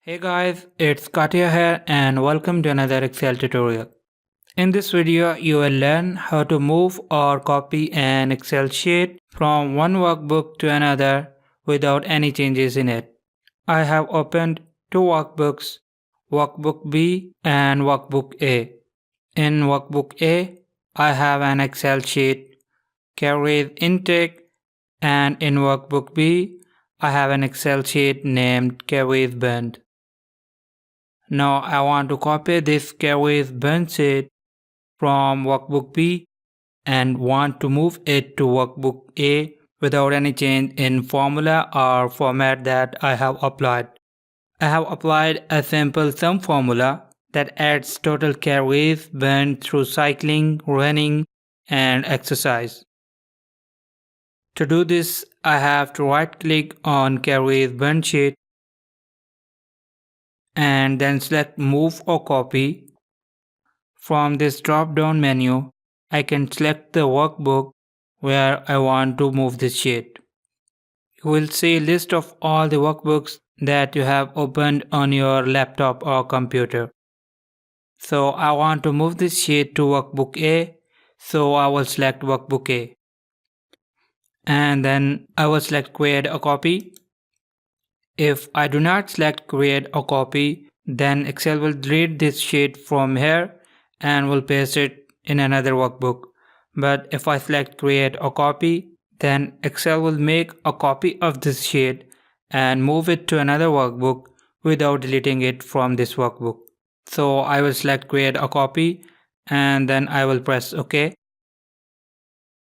Hey guys, it's Katya here and welcome to another Excel tutorial. In this video, you will learn how to move or copy an Excel sheet from one workbook to another without any changes in it. I have opened two workbooks, Workbook B and Workbook A. In Workbook A, I have an Excel sheet, career intake, and in Workbook B, I have an Excel sheet named career band. Now I want to copy this career band sheet from workbook B and want to move it to workbook A without any change in formula or format that I have applied. I have applied a simple sum formula that adds total carries burned through cycling, running, and exercise. To do this, I have to right click on carries burned sheet and then select move or copy. From this drop down menu, I can select the workbook where I want to move this sheet. You will see a list of all the workbooks that you have opened on your laptop or computer. So I want to move this sheet to workbook A, so I will select workbook A. And then I will select create a copy. If I do not select create a copy, then Excel will delete this sheet from here and will paste it in another workbook. But if I select create a copy, then Excel will make a copy of this sheet and move it to another workbook without deleting it from this workbook. So I will select create a copy and then I will press OK.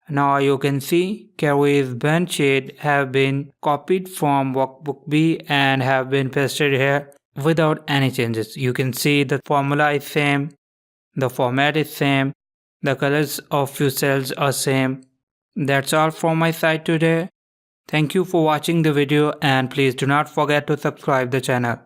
Now you can see Carrie's band sheet have been copied from workbook B and have been pasted here without any changes. You can see the formula is same, the format is same, the colors of few cells are same. That's all from my side today. Thank you for watching the video and please do not forget to subscribe the channel.